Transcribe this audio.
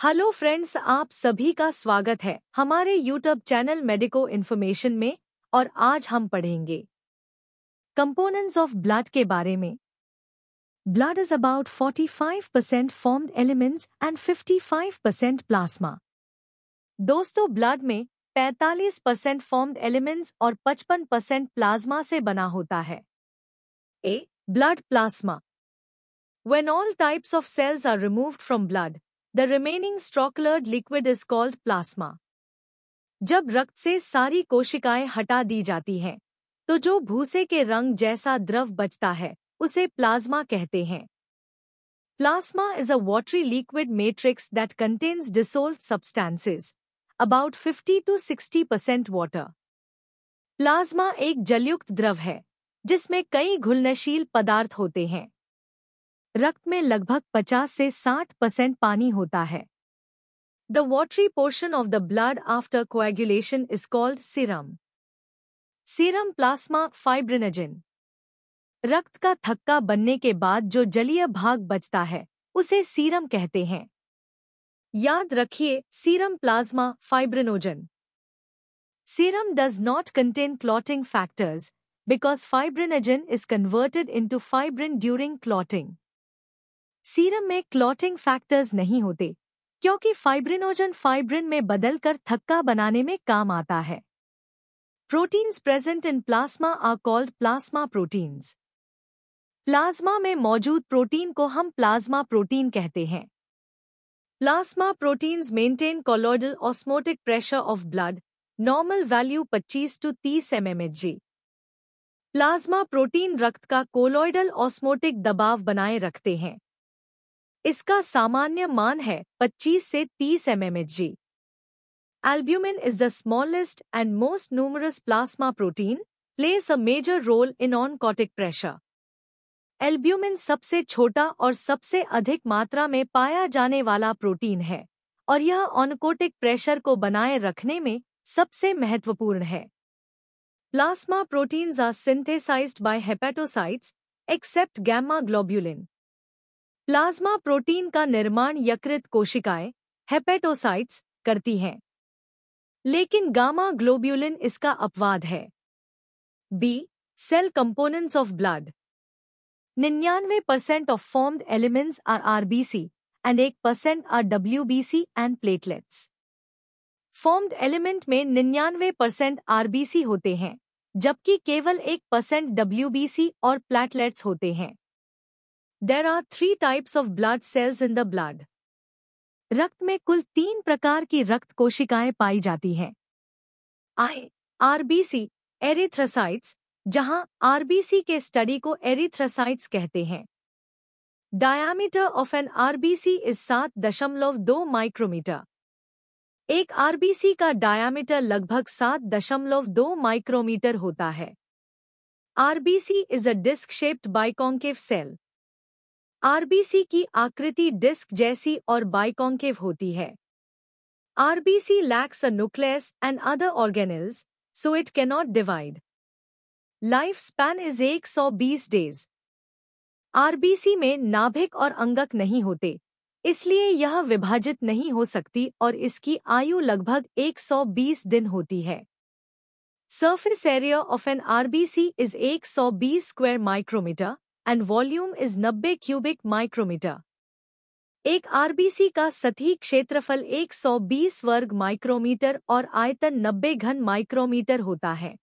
Hello friends, आप सभी का स्वागत है हमारे यूट्यूब चैनल मेडिको इन्फॉर्मेशन में। और आज हम पढ़ेंगे कंपोनेंट्स ऑफ ब्लड के बारे में। Blood is about 45% formed elements and 55% plasma. दोस्तों, ब्लड में 45% फॉर्म्ड एलिमेंट्स और 55% प्लाज्मा से बना होता है। A blood plasma. When all types of cells are removed from blood, the remaining straw-colored liquid is called plasma. जब रक्त से सारी कोशिकाएं हटा दी जाती हैं, तो जो भूसे के रंग जैसा द्रव बचता है, उसे प्लाज्मा कहते हैं। Plasma is a watery liquid matrix that contains dissolved substances, about 50 to 60% water. Plasma एक जलयुक्त द्रव है, जिसमें कई घुलनशील पदार्थ होते हैं। रक्त में लगभग 50 से 60% पानी होता है। The watery portion of the blood after coagulation is called serum. Serum plasma fibrinogen. रक्त का थक्का बनने के बाद जो जलीय भाग बचता है, उसे सीरम कहते हैं। याद रखिए, serum plasma fibrinogen. Serum does not contain clotting factors because fibrinogen is converted into fibrin during clotting. Serum में क्लॉटिंग फैक्टर्स नहीं होते, क्योंकि फाइब्रिनोजन फाइब्रिन में बदलकर थक्का बनाने में काम आता है। Proteins present in plasma are called plasma proteins. Plasma में मौजूद प्रोटीन को हम प्लाज्मा प्रोटीन कहते हैं। Plasma proteins maintain colloidal osmotic pressure of blood, normal value 25 to 30 mmHg। Plasma protein रक्त का कोलॉइडल ऑस्मोटिक दबाव बनाए रखते हैं। इसका सामान्य मान है 25 से 30 mmHg। Albumin is the smallest and most numerous plasma protein, plays a major role in oncotic pressure. Albumin सबसे छोटा और सबसे अधिक मात्रा में पाया जाने वाला प्रोटीन है, और यह ऑनकोटिक प्रेशर को बनाए रखने में सबसे महत्वपूर्ण है। Plasma proteins are synthesized by hepatocytes, except gamma globulin. Plasma protein का निर्माण यकृत कोशिकाएं हेपेटोसाइट्स करती हैं, लेकिन गामा ग्लोब्यूलिन इसका अपवाद है। B cell components of blood. 99% of formed elements are RBC and 1% are WBC and platelets. Formed element में 99% आरबीसी होते हैं, जबकि केवल 1% डब्ल्यूबीसी और प्लेटलेट्स होते हैं। There are 3 types of blood cells in the blood. रक्त में कुल 3 प्रकार की रक्त कोशिकाएं पाई जाती हैं। I. RBC, एरिथ्रोसाइट्स, जहां RBC के स्टडी को एरिथ्रोसाइट्स कहते हैं। Diameter of an RBC is 7.2 micrometre. एक RBC का डायामीटर लगभग 7.2 माइक्रोमीटर होता है। RBC is a disc-shaped biconcave cell. RBC की आकृति डिस्क जैसी और बाइकॉन्केव होती है। RBC lakhs a nucleus and other organelles, so it cannot divide. Life span is 120 days. RBC में नाभिक और अंगक नहीं होते, इसलिए यह विभाजित नहीं हो सकती और इसकी आयु लगभग 120 दिन होती है। Surface area of an RBC is 120 square micrometre and volume is 90 cubic micrometer. एक आरबीसी का सतही क्षेत्रफल 120 वर्ग माइक्रोमीटर और आयतन 90 घन माइक्रोमीटर होता है।